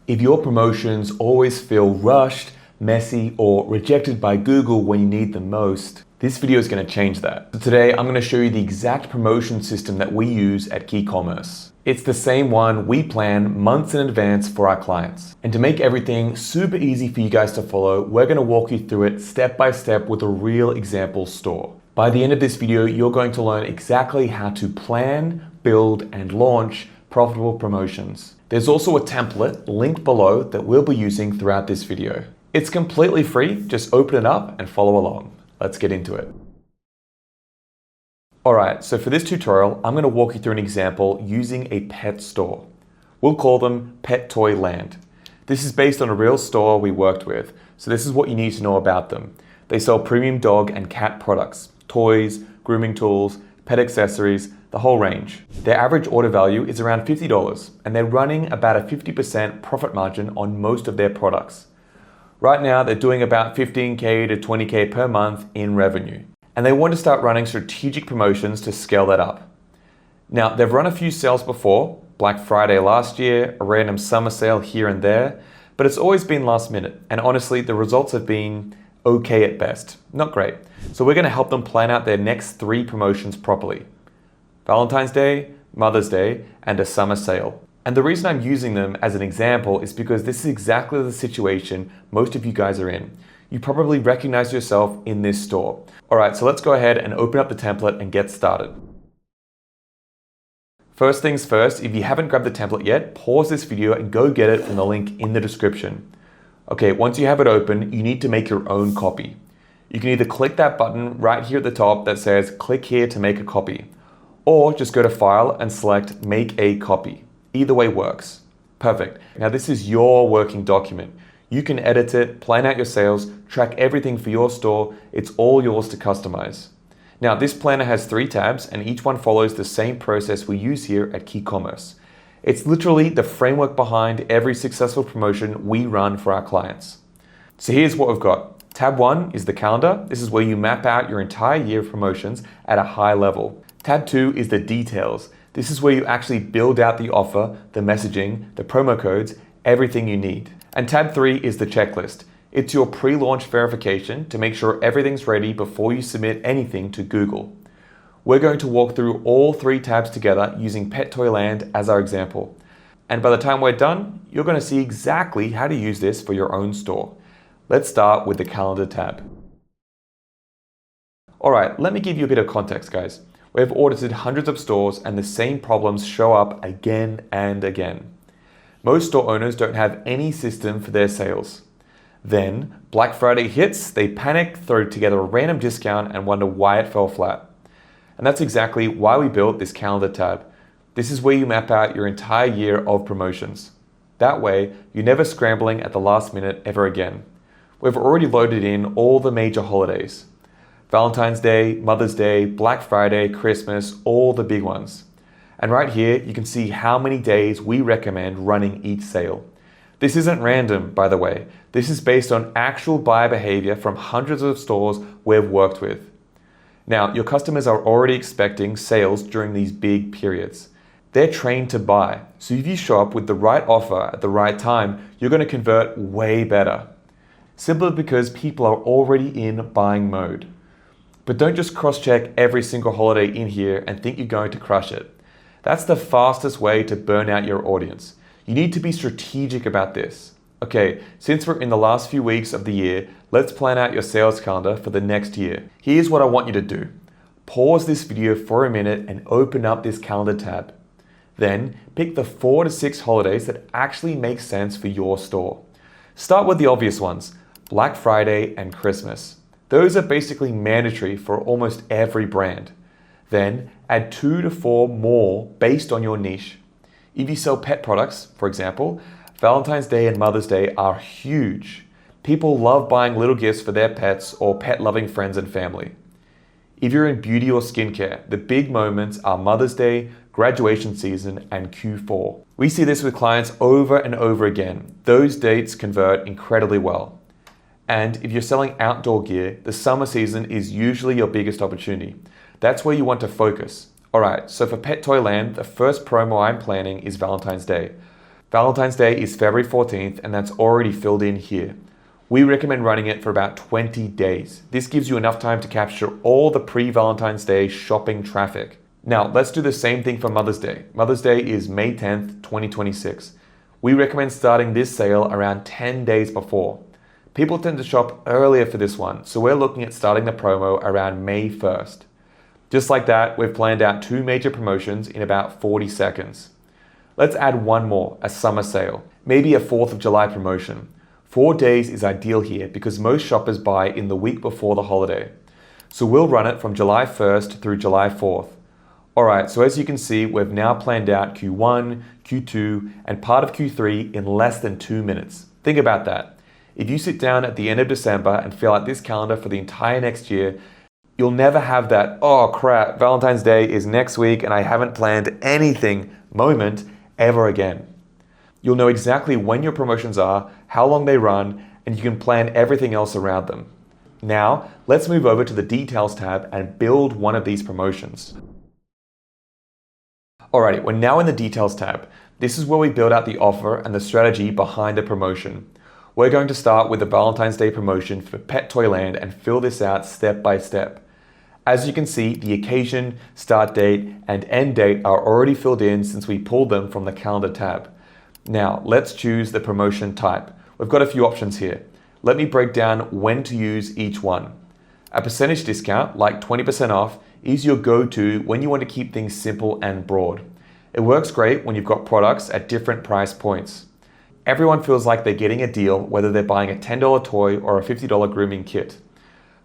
If your promotions always feel rushed, messy, or rejected by Google when you need them most, this video is going to change that. So today, I'm going to show you the exact promotion system that we use at KeyCommerce. It's the same one we plan months in advance for our clients. And to make everything super easy for you guys to follow, we're going to walk you through it step by step with a real example store. By the end of this video, you're going to learn exactly how to plan, build, and launch profitable promotions. There's also a template linked below that we'll be using throughout this video. It's completely free, just open it up and follow along. Let's get into it. Alright, so for this tutorial, I'm going to walk you through an example using a pet store. We'll call them Pet Toy Land. This is based on a real store we worked with, so this is what you need to know about them. They sell premium dog and cat products, toys, grooming tools, pet accessories, the whole range. Their average order value is around $50, and they're running about a 50% profit margin on most of their products. Right now, they're doing about $15K to $20K per month in revenue, and they want to start running strategic promotions to scale that up. Now, they've run a few sales before, Black Friday last year, a random summer sale here and there, but it's always been last minute, and honestly, the results have been okay at best, not great. So we're going to help them plan out their next 3 promotions properly. Valentine's Day, Mother's Day, and a summer sale. And the reason I'm using them as an example is because this is exactly the situation most of you guys are in. You probably recognize yourself in this store. Alright, so let's go ahead and open up the template and get started. First things first, if you haven't grabbed the template yet, pause this video and go get it from the link in the description. Okay, once you have it open, you need to make your own copy. You can either click that button right here at the top that says click here to make a copy, or just go to File and select Make a Copy. Either way works. Perfect. Now this is your working document. You can edit it, plan out your sales, track everything for your store. It's all yours to customize. Now this planner has 3 tabs and each one follows the same process we use here at KeyCommerce. It's literally the framework behind every successful promotion we run for our clients. So here's what we've got. Tab 1 is the calendar. This is where you map out your entire year of promotions at a high level. Tab 2 is the details. This is where you actually build out the offer, the messaging, the promo codes, everything you need. And tab 3 is the checklist. It's your pre-launch verification to make sure everything's ready before you submit anything to Google. We're going to walk through all 3 tabs together using Pet Toy Land as our example. And by the time we're done, you're going to see exactly how to use this for your own store. Let's start with the calendar tab. Alright, let me give you a bit of context, guys. We've audited hundreds of stores and the same problems show up again and again. Most store owners don't have any system for their sales. Then, Black Friday hits, they panic, throw together a random discount and wonder why it fell flat. And that's exactly why we built this calendar tab. This is where you map out your entire year of promotions. That way, you're never scrambling at the last minute ever again. We've already loaded in all the major holidays. Valentine's Day, Mother's Day, Black Friday, Christmas, all the big ones. And right here, you can see how many days we recommend running each sale. This isn't random, by the way. This is based on actual buyer behavior from hundreds of stores we've worked with. Now, your customers are already expecting sales during these big periods. They're trained to buy, so if you show up with the right offer at the right time, you're going to convert way better. Simply because people are already in buying mode. But don't just cross-check every single holiday in here and think you're going to crush it. That's the fastest way to burn out your audience. You need to be strategic about this. Okay, since we're in the last few weeks of the year, let's plan out your sales calendar for the next year. Here's what I want you to do. Pause this video for a minute and open up this calendar tab. Then, pick the 4 to 6 holidays that actually make sense for your store. Start with the obvious ones, Black Friday and Christmas. Those are basically mandatory for almost every brand. Then add 2 to 4 more based on your niche. If you sell pet products, for example, Valentine's Day and Mother's Day are huge. People love buying little gifts for their pets or pet-loving friends and family. If you're in beauty or skincare, the big moments are Mother's Day, graduation season, and Q4. We see this with clients over and over again. Those dates convert incredibly well. And if you're selling outdoor gear, the summer season is usually your biggest opportunity. That's where you want to focus. Alright, so for Pet Toy Land, the first promo I'm planning is Valentine's Day. Valentine's Day is February 14th, and that's already filled in here. We recommend running it for about 20 days. This gives you enough time to capture all the pre-Valentine's Day shopping traffic. Now, let's do the same thing for Mother's Day. Mother's Day is May 10th, 2026. We recommend starting this sale around 10 days before. People tend to shop earlier for this one, so we're looking at starting the promo around May 1st. Just like that, we've planned out 2 major promotions in about 40 seconds. Let's add one more, a summer sale, maybe a 4th of July promotion. 4 days is ideal here because most shoppers buy in the week before the holiday. So we'll run it from July 1st through July 4th. Alright, so as you can see, we've now planned out Q1, Q2, and part of Q3 in less than 2 minutes. Think about that. If you sit down at the end of December and fill out this calendar for the entire next year, you'll never have that, oh crap, Valentine's Day is next week and I haven't planned anything moment ever again. You'll know exactly when your promotions are, how long they run, and you can plan everything else around them. Now, let's move over to the Details tab and build one of these promotions. Alrighty, we're now in the Details tab. This is where we build out the offer and the strategy behind the promotion. We're going to start with the Valentine's Day promotion for Pet Toyland and fill this out step by step. As you can see, the occasion, start date, and end date are already filled in since we pulled them from the calendar tab. Now, let's choose the promotion type. We've got a few options here. Let me break down when to use each one. A percentage discount, like 20% off, is your go-to when you want to keep things simple and broad. It works great when you've got products at different price points. Everyone feels like they're getting a deal whether they're buying a $10 toy or a $50 grooming kit.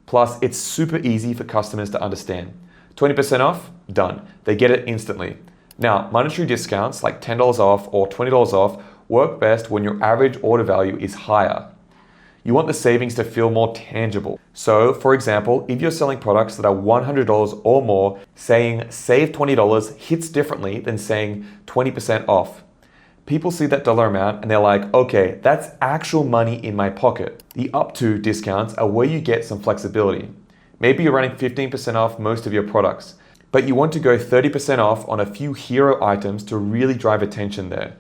Plus, it's super easy for customers to understand. 20% off? Done. They get it instantly. Now, monetary discounts like $10 off or $20 off work best when your average order value is higher. You want the savings to feel more tangible. So, for example, if you're selling products that are $100 or more, saying save $20 hits differently than saying 20% off. People see that dollar amount and they're like, okay, that's actual money in my pocket. The up to discounts are where you get some flexibility. Maybe you're running 15% off most of your products, but you want to go 30% off on a few hero items to really drive attention there.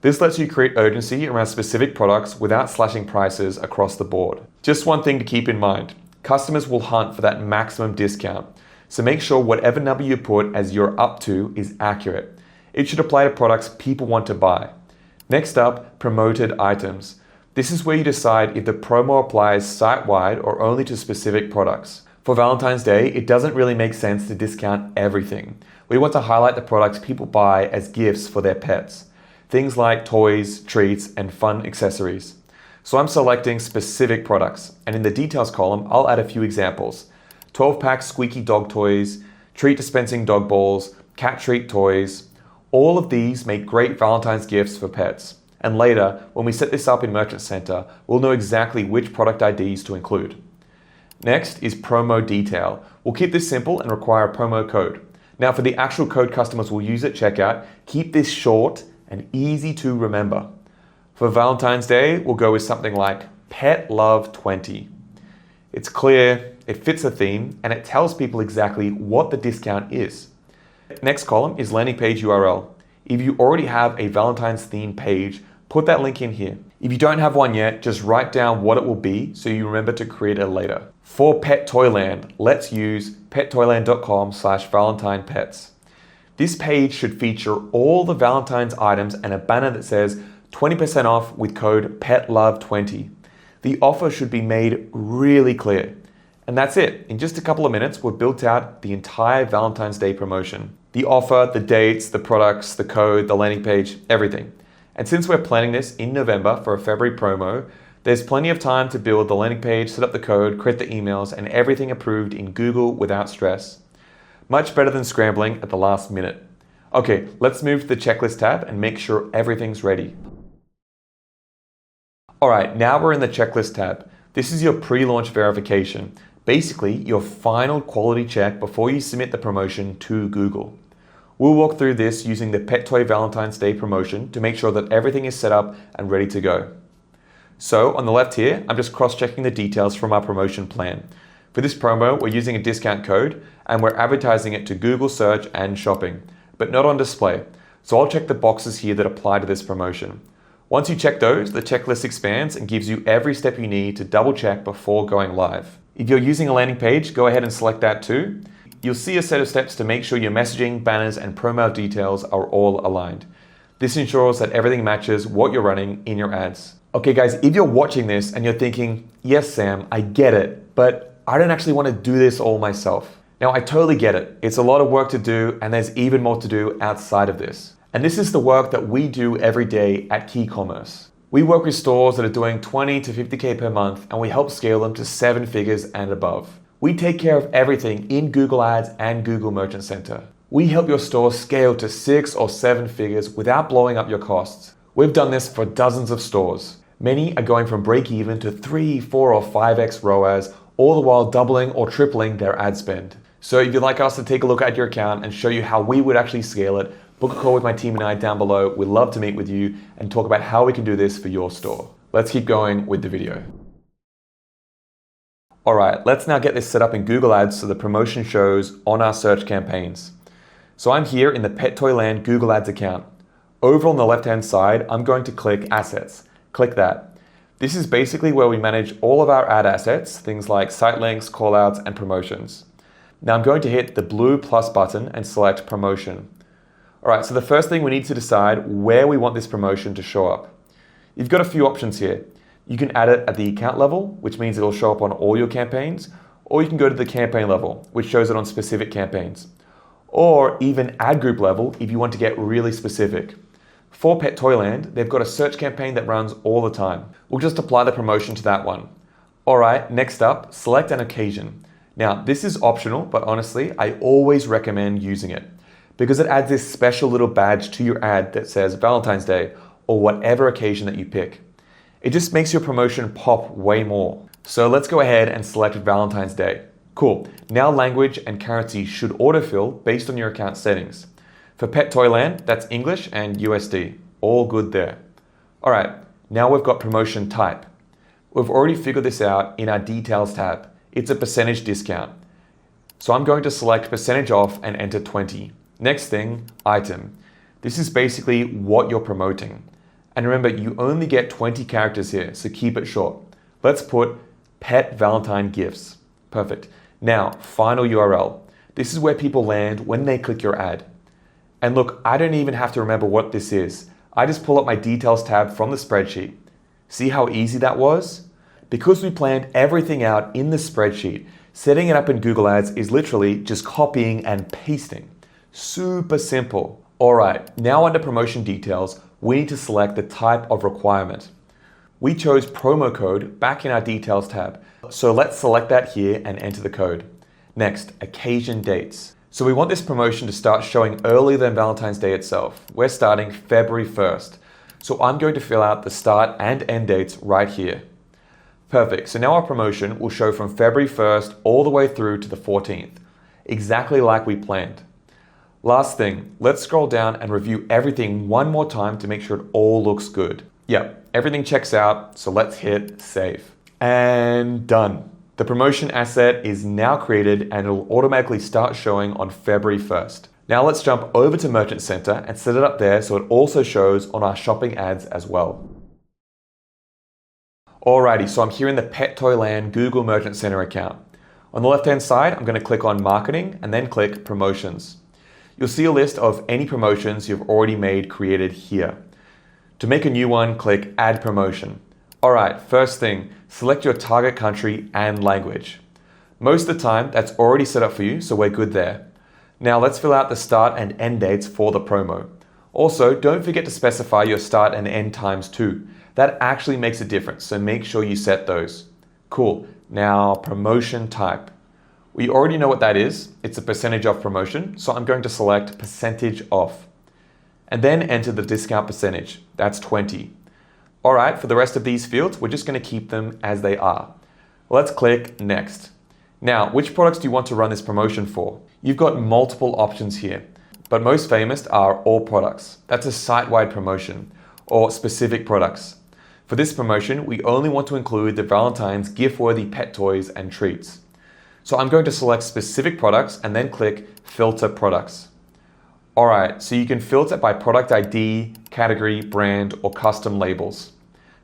This lets you create urgency around specific products without slashing prices across the board. Just one thing to keep in mind, customers will hunt for that maximum discount, so make sure whatever number you put as your up to is accurate. It should apply to products people want to buy. Next up, promoted items. This is where you decide if the promo applies site-wide or only to specific products. For Valentine's Day, it doesn't really make sense to discount everything. We want to highlight the products people buy as gifts for their pets. Things like toys, treats, and fun accessories. So I'm selecting specific products, and in the details column, I'll add a few examples. 12-pack squeaky dog toys, treat dispensing dog balls, cat treat toys. All of these make great Valentine's gifts for pets. And later, when we set this up in Merchant Center, we'll know exactly which product IDs to include. Next is promo detail. We'll keep this simple and require a promo code. Now for the actual code customers will use at checkout, keep this short and easy to remember. For Valentine's Day, we'll go with something like Pet Love 20. It's clear, it fits the theme, and it tells people exactly what the discount is. Next column is landing page URL. If you already have a Valentine's theme page, put that link in here. If you don't have one yet, just write down what it will be so you remember to create it later. For Pet Toyland, let's use pettoyland.com/ValentinePets. This page should feature all the Valentine's items and a banner that says 20% off with code PETLOVE20. The offer should be made really clear. And that's it. In just a couple of minutes, we've built out the entire Valentine's Day promotion. The offer, the dates, the products, the code, the landing page, everything. And since we're planning this in November for a February promo, there's plenty of time to build the landing page, set up the code, create the emails, and everything approved in Google without stress. Much better than scrambling at the last minute. Okay, let's move to the checklist tab and make sure everything's ready. Alright, now we're in the checklist tab. This is your pre-launch verification. Basically, your final quality check before you submit the promotion to Google. We'll walk through this using the Pet Toy Valentine's Day promotion to make sure that everything is set up and ready to go. So on the left here, I'm just cross-checking the details from our promotion plan. For this promo, we're using a discount code and we're advertising it to Google search and shopping, but not on display. So I'll check the boxes here that apply to this promotion. Once you check those, the checklist expands and gives you every step you need to double check before going live. If you're using a landing page, go ahead and select that too. You'll see a set of steps to make sure your messaging, banners, and promo details are all aligned. This ensures that everything matches what you're running in your ads. Okay guys, if you're watching this and you're thinking, yes Sam, I get it, but I don't actually want to do this all myself. Now I totally get it. It's a lot of work to do and there's even more to do outside of this. And this is the work that we do every day at KeyCommerce. We work with stores that are doing 20 to 50K per month and we help scale them to 7 figures and above. We take care of everything in Google Ads and Google Merchant Center. We help your store scale to 6 or 7 figures without blowing up your costs. We've done this for dozens of stores. Many are going from break even to 3, 4 or 5x ROAS, all the while doubling or tripling their ad spend. So if you'd like us to take a look at your account and show you how we would actually scale it, book a call with my team and I down below. We'd love to meet with you and talk about how we can do this for your store. Let's keep going with the video. All right, let's now get this set up in Google Ads so the promotion shows on our search campaigns. So I'm here in the Pet Toy Land Google Ads account. Over on the left-hand side, I'm going to click Assets. Click that. This is basically where we manage all of our ad assets, things like site links, callouts, and promotions. Now I'm going to hit the blue plus button and select Promotion. All right, so the first thing we need to decide where we want this promotion to show up. You've got a few options here. You can add it at the account level, which means it'll show up on all your campaigns, or you can go to the campaign level, which shows it on specific campaigns, or even ad group level if you want to get really specific. For Pet Toyland, they've got a search campaign that runs all the time. We'll just apply the promotion to that one. All right, next up, select an occasion. Now, this is optional, but honestly, I always recommend using it because it adds this special little badge to your ad that says Valentine's Day or whatever occasion that you pick. It just makes your promotion pop way more. So let's go ahead and select Valentine's Day. Cool. Now language and currency should autofill based on your account settings. For Pet Toyland, that's English and USD. All good there. All right, now we've got promotion type. We've already figured this out in our details tab. It's a percentage discount. So I'm going to select percentage off and enter 20. Next thing, item. This is basically what you're promoting. And remember, you only get 20 characters here, so keep it short. Let's put Pet Valentine Gifts. Perfect. Now, final URL. This is where people land when they click your ad. And look, I don't even have to remember what this is. I just pull up my details tab from the spreadsheet. See how easy that was? Because we planned everything out in the spreadsheet, setting it up in Google Ads is literally just copying and pasting. Super simple. All right, now under promotion details, we need to select the type of requirement. We chose promo code back in our details tab. So let's select that here and enter the code. Next, occasion dates. So we want this promotion to start showing earlier than Valentine's Day itself. We're starting February 1st. So I'm going to fill out the start and end dates right here. Perfect, so now our promotion will show from February 1st all the way through to the 14th, exactly like we planned. Last thing, let's scroll down and review everything one more time to make sure it all looks good. Yep, everything checks out, so let's hit save. And done. The promotion asset is now created and it'll automatically start showing on February 1st. Now let's jump over to Merchant Center and set it up there so it also shows on our shopping ads as well. Alrighty, so I'm here in the Pet Toyland Google Merchant Center account. On the left-hand side, I'm going to click on Marketing and then click Promotions. You'll see a list of any promotions you've already made created here. To make a new one, click Add Promotion. Alright, first thing, select your target country and language. Most of the time, that's already set up for you, so we're good there. Now let's fill out the start and end dates for the promo. Also, don't forget to specify your start and end times too. That actually makes a difference, so make sure you set those. Cool. Now, promotion type. We already know what that is. It's a percentage off promotion, so I'm going to select percentage off. And then enter the discount percentage. That's 20. All right, for the rest of these fields, we're just going to keep them as they are. Let's click Next. Now, which products do you want to run this promotion for? You've got multiple options here, but most famous are all products. That's a site-wide promotion, or specific products. For this promotion, we only want to include the Valentine's gift-worthy pet toys and treats. So I'm going to select specific products and then click Filter Products. All right, so you can filter by product ID, category, brand, or custom labels.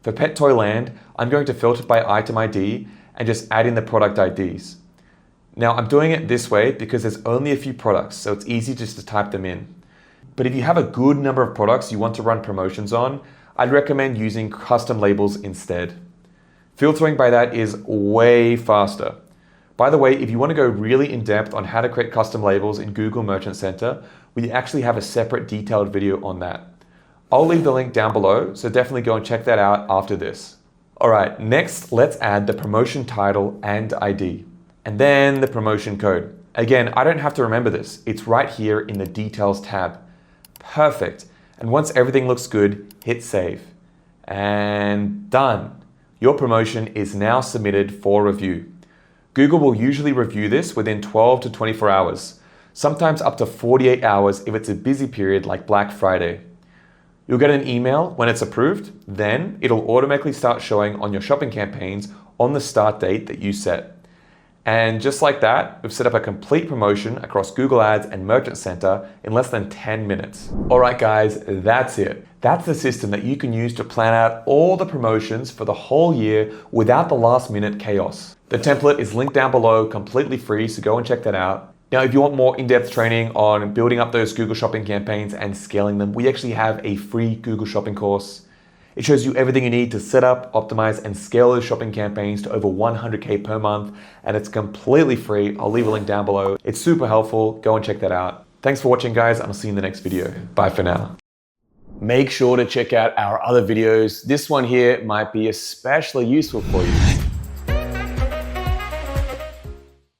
For Pet Toy Land, I'm going to filter by item ID and just add in the product IDs. Now I'm doing it this way because there's only a few products, so it's easy just to type them in. But if you have a good number of products you want to run promotions on, I'd recommend using custom labels instead. Filtering by that is way faster. By the way, if you want to go really in depth on how to create custom labels in Google Merchant Center, we actually have a separate detailed video on that. I'll leave the link down below, so definitely go and check that out after this. All right, next let's add the promotion title and ID, and then the promotion code. Again, I don't have to remember this. It's right here in the details tab. Perfect. And once everything looks good, hit save. And done. Your promotion is now submitted for review. Google will usually review this within 12 to 24 hours, sometimes up to 48 hours if it's a busy period like Black Friday. You'll get an email when it's approved, then it'll automatically start showing on your shopping campaigns on the start date that you set. And just like that, we've set up a complete promotion across Google Ads and Merchant Center in less than 10 minutes. All right, guys, that's it. That's the system that you can use to plan out all the promotions for the whole year without the last minute chaos. The template is linked down below, completely free, so go and check that out. Now, if you want more in-depth training on building up those Google Shopping campaigns and scaling them, we actually have a free Google Shopping course. It shows you everything you need to set up, optimize, and scale those shopping campaigns to over 100K per month, and it's completely free. I'll leave a link down below. It's super helpful. Go and check that out. Thanks for watching, guys, and I'll see you in the next video. Bye for now. Make sure to check out our other videos. This one here might be especially useful for you.